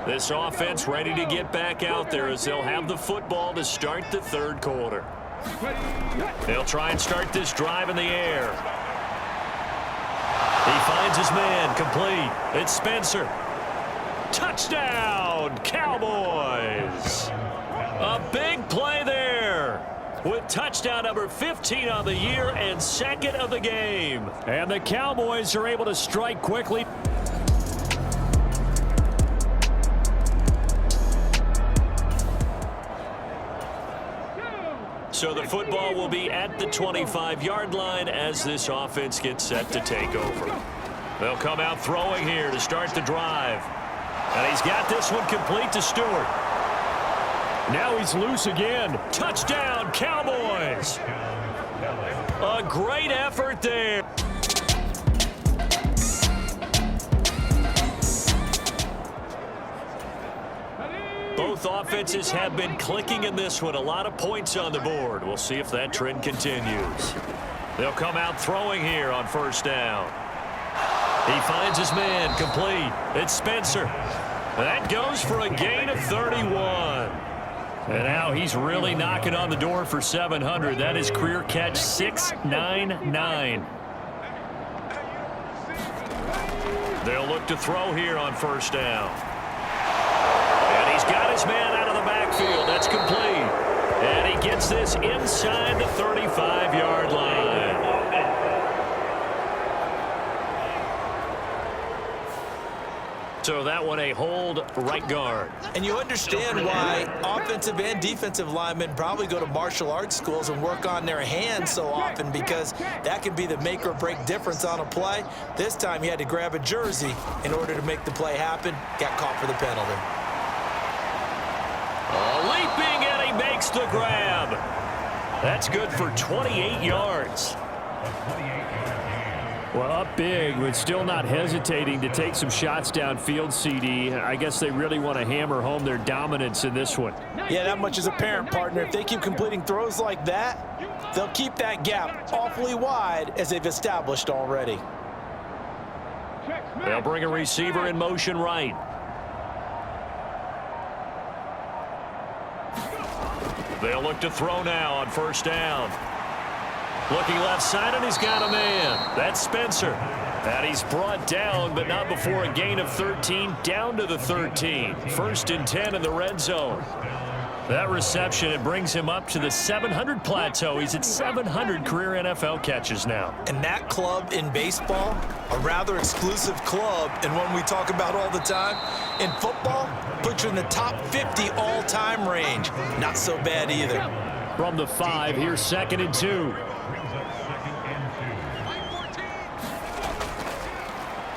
This offense ready to get back out there as they'll have the football to start the third quarter. They'll try and start this drive in the air. He finds his man, complete. It's Spencer. Touchdown, Cowboys. A big play there with touchdown number 15 on the year and second of the game. And the Cowboys are able to strike quickly. So the football will be at the 25-yard line as this offense gets set to take over. They'll come out throwing here to start the drive. And he's got this one complete to Stewart. Now he's loose again. Touchdown, Cowboys. A great effort there. Both offenses have been clicking in this one. A lot of points on the board. We'll see if that trend continues. They'll come out throwing here on first down. He finds his man, complete. It's Spencer. That goes for a gain of 31. And now he's really knocking on the door for 700. That is career catch 699. They'll look to throw here on first down. And he's got his man out of the backfield. That's complete. And he gets this inside the 35-yard line. So that one a hold right guard. And you understand why offensive and defensive linemen probably go to martial arts schools and work on their hands so often, because that can be the make or break difference on a play. This time he had to grab a jersey in order to make the play happen. Got caught for the penalty. Leaping, and he makes the grab. That's good for 28 yards. Well, up big, but still not hesitating to take some shots downfield, CD. I guess they really want to hammer home their dominance in this one. Yeah, that much is apparent, partner. If they keep completing throws like that, they'll keep that gap awfully wide, as they've established already. They'll bring a receiver in motion right. They'll look to throw now on first down. Looking left side, and he's got a man. That's Spencer. And he's brought down, but not before a gain of 13, down to the 13. 1st and 10 in the red zone. That reception, it brings him up to the 700 plateau. He's at 700 career NFL catches now. And that club in baseball, a rather exclusive club, and one we talk about all the time. In football, puts you in the top 50 all-time range. Not so bad either. From the 5, here's 2nd and 2.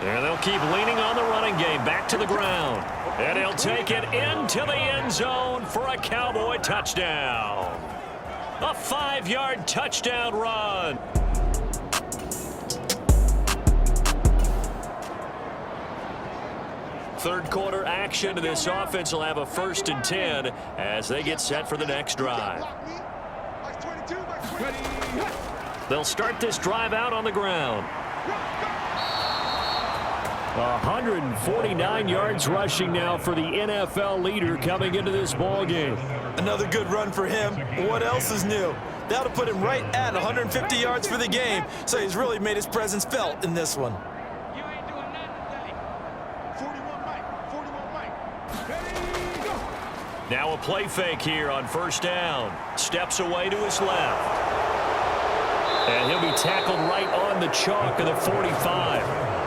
And they'll keep leaning on the running game. Back to the ground. And he'll take it into the end zone for a Cowboy touchdown. A 5-yard touchdown run. Third quarter action. This offense will have a 1st and 10 as they get set for the next drive. They'll start this drive out on the ground. 149 yards rushing now for the NFL leader coming into this ball game. Another good run for him. What else is new? That'll put him right at 150 yards for the game, so he's really made his presence felt in this one. Now a play fake here on first down. Steps away to his left. And he'll be tackled right on the chalk of the 45.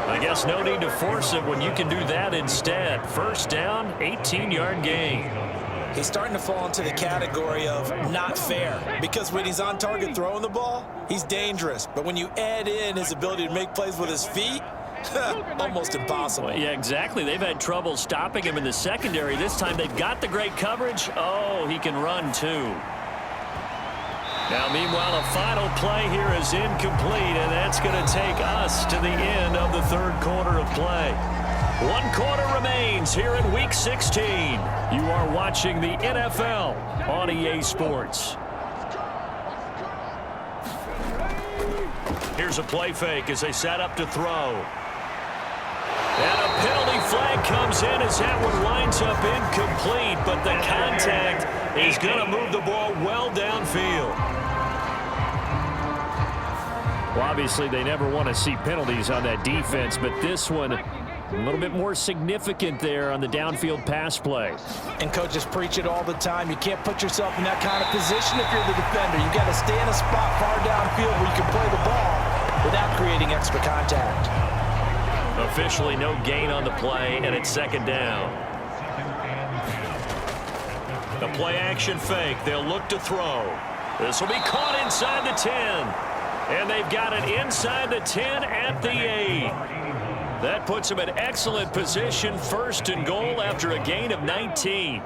I guess no need to force it when you can do that instead. First down, 18-yard gain. He's starting to fall into the category of not fair, because when he's on target throwing the ball, he's dangerous. But when you add in his ability to make plays with his feet, almost impossible. Well, yeah, exactly. They've had trouble stopping him in the secondary. This time they've got the great coverage. Oh, he can run too. Now, meanwhile, a final play here is incomplete, and that's going to take us to the end of the third quarter of play. 1 quarter remains here in Week 16. You are watching the NFL on EA Sports. Here's a play fake as they set up to throw. And a penalty flag comes in as that one winds up incomplete, but the contact is going to move the ball well downfield. Well, obviously, they never want to see penalties on that defense, but this one a little bit more significant there on the downfield pass play. And coaches preach it all the time. You can't put yourself in that kind of position if you're the defender. You've got to stay in a spot far downfield where you can play the ball without creating extra contact. Officially no gain on the play, and it's second down. The play action fake. They'll look to throw. This will be caught inside the 10. And they've got it inside the 10 at the 8. That puts them in excellent position, first and goal after a gain of 19.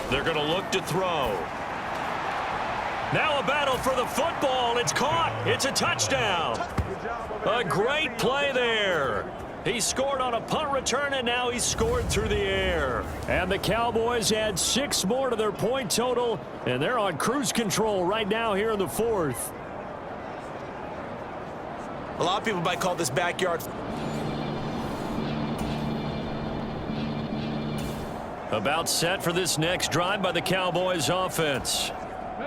They're going to look to throw. Now a battle for the football. It's caught. It's a touchdown. A great play there. He scored on a punt return, and now he's scored through the air. And the Cowboys add 6 more to their point total, and they're on cruise control right now here in the 4th. A lot of people might call this backyard. About set for this next drive by the Cowboys offense.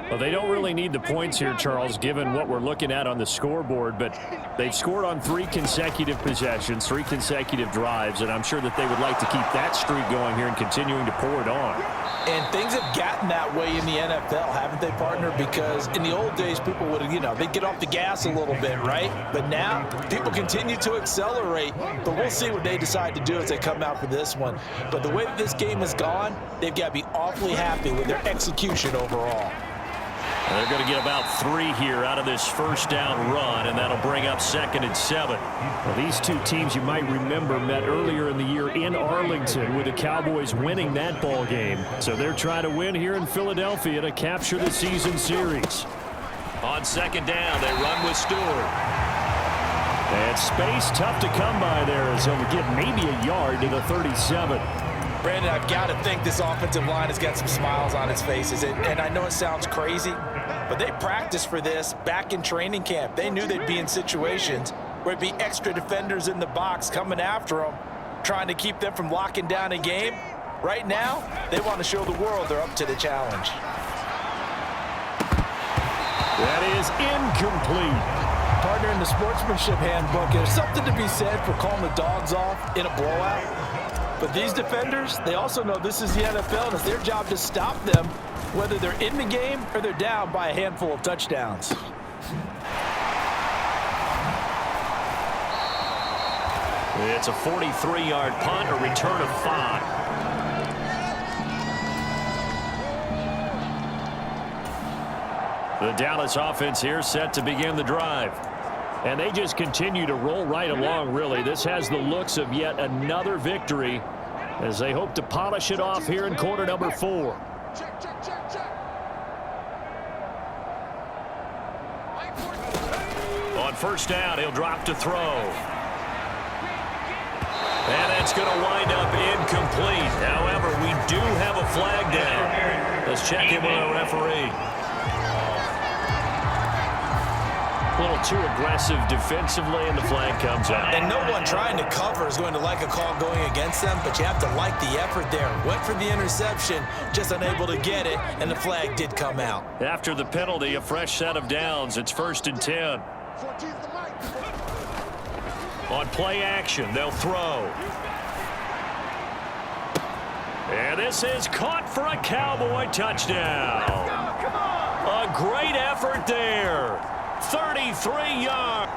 Well, they don't really need the points here, Charles, given what we're looking at on the scoreboard, but they've scored on 3 consecutive possessions, 3 consecutive drives, and I'm sure that they would like to keep that streak going here and continuing to pour it on. And things have gotten that way in the NFL, haven't they, partner? Because in the old days, people would, they'd get off the gas a little bit, right? But now, people continue to accelerate, but we'll see what they decide to do as they come out for this one. But the way that this game has gone, they've got to be awfully happy with their execution overall. They're going to get about 3 here out of this first down run, and that'll bring up 2nd and 7. Well, these two teams, you might remember, met earlier in the year in Arlington with the Cowboys winning that ball game. So they're trying to win here in Philadelphia to capture the season series. On 2nd down, they run with Stewart. And space tough to come by there as they'll get maybe a yard to the 37. Brandon, I've got to think this offensive line has got some smiles on its faces. And I know it sounds crazy, but they practiced for this back in training camp. They knew they'd be in situations where it'd be extra defenders in the box coming after them, trying to keep them from locking down a game. Right now, they want to show the world they're up to the challenge. That is incomplete. Partner, in the sportsmanship handbook, there's something to be said for calling the dogs off in a blowout. But these defenders, they also know this is the NFL, and it's their job to stop them, whether they're in the game or they're down by a handful of touchdowns. It's a 43-yard punt, a return of 5. The Dallas offense here set to begin the drive. And they just continue to roll right along, really. This has the looks of yet another victory as they hope to polish it off here in quarter number 4. On first down, he'll drop to throw. And that's going to wind up incomplete. However, we do have a flag down. Let's check in with our referee. A little too aggressive defensively, and the flag comes out. And no one trying to cover is going to like a call going against them, but you have to like the effort there. Went for the interception, just unable to get it, and the flag did come out. After the penalty, a fresh set of downs. It's 1st and 10. On play action, they'll throw. And this is caught for a Cowboy touchdown. A great effort there. 33 yards.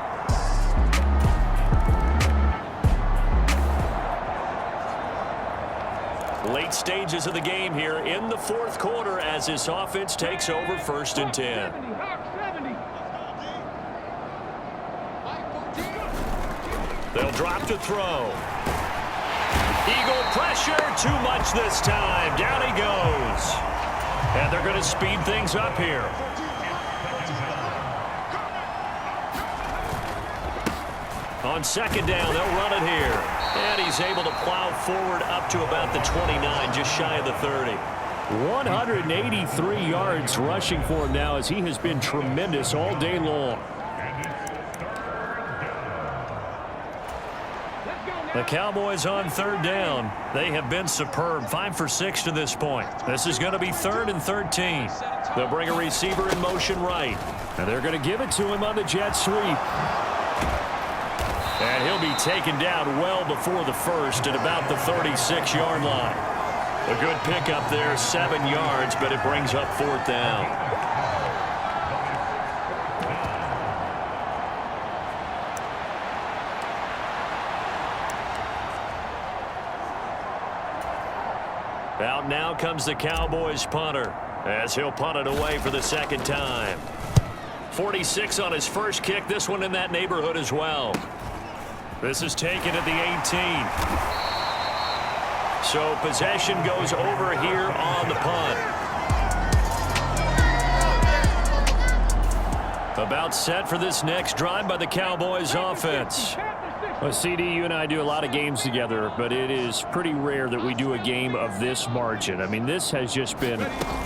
Late stages of the game here in the 4th quarter as this offense takes over 1st and 10. They'll drop to throw. Eagle pressure, too much this time. Down he goes. And they're going to speed things up here. On 2nd down, they'll run it here. And he's able to plow forward up to about the 29, just shy of the 30. 183 yards rushing for him now as he has been tremendous all day long. The Cowboys on third down. They have been superb. 5 for 6 to this point. This is going to be 3rd and 13. They'll bring a receiver in motion right. And they're going to give it to him on the jet sweep. And he'll be taken down well before the first at about the 36-yard line. A good pickup there, 7 yards, but it brings up 4th down. Out now comes the Cowboys punter as he'll punt it away for the second time. 46 on his first kick. This one in that neighborhood as well. This is taken at the 18. So possession goes over here on the punt. About set for this next drive by the Cowboys offense. Well, CD, you and I do a lot of games together, but it is pretty rare that we do a game of this margin. I mean, this has just been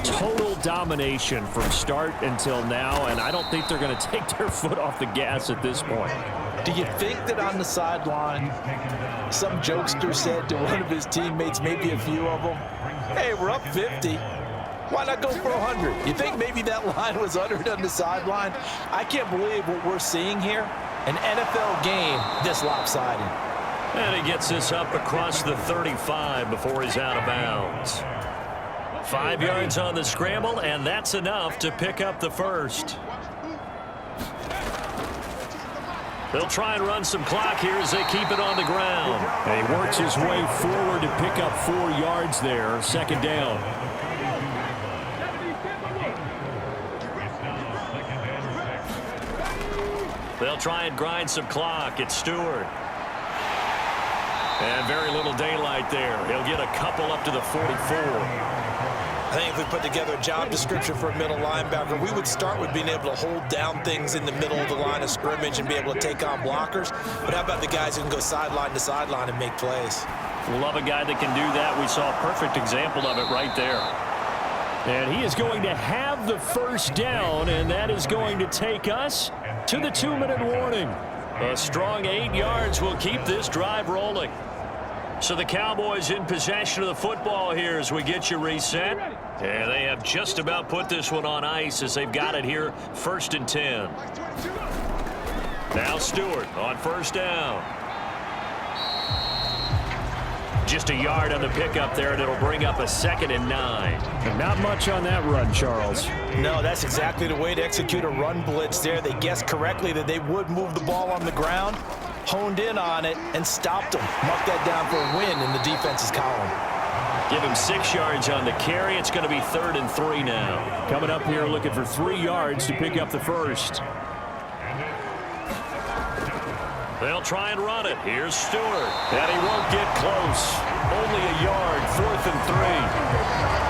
total domination from start until now, and I don't think they're going to take their foot off the gas at this point. Do you think that on the sideline, some jokester said to one of his teammates, maybe a few of them, hey, we're up 50. Why not go for 100? You think maybe that line was uttered on the sideline? I can't believe what we're seeing here. An NFL game this lopsided. And he gets this up across the 35 before he's out of bounds. 5 yards on the scramble, and that's enough to pick up the first. They'll try and run some clock here as they keep it on the ground. And he works his way forward to pick up 4 yards there. Second down. They'll try and grind some clock. It's Stewart. And very little daylight there. He'll get a couple up to the 44. I think if we put together a job description for a middle linebacker, we would start with being able to hold down things in the middle of the line of scrimmage and be able to take on blockers. But how about the guys who can go sideline to sideline and make plays? Love a guy that can do that. We saw a perfect example of it right there. And he is going to have the first down, and that is going to take us to the 2-minute warning. A strong 8 yards will keep this drive rolling. So the Cowboys in possession of the football here as we get you reset. And they have just about put this one on ice as they've got it here, 1st and 10. Now Stewart on first down. Just a yard on the pickup there, and it'll bring up a 2nd and 9. And not much on that run, Charles. No, that's exactly the way to execute a run blitz there. They guessed correctly that they would move the ball on the ground, honed in on it, and stopped them. Mark that down for a win in the defense's column. Give him 6 yards on the carry. It's going to be 3rd and 3 now. Coming up here looking for 3 yards to pick up the first. They'll try and run it. Here's Stewart. And he won't get close. Only a yard, 4th and 3.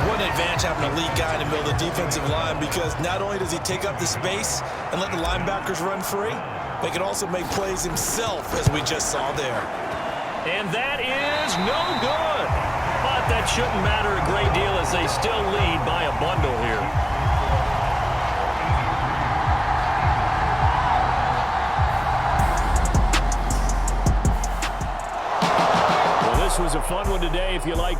What an advantage having a lead guy in the middle of the defensive line, because not only does he take up the space and let the linebackers run free, but he can also make plays himself, as we just saw there. And that is no good. But that shouldn't matter a great deal as they still lead by a bundle here. This was a fun one today. If you like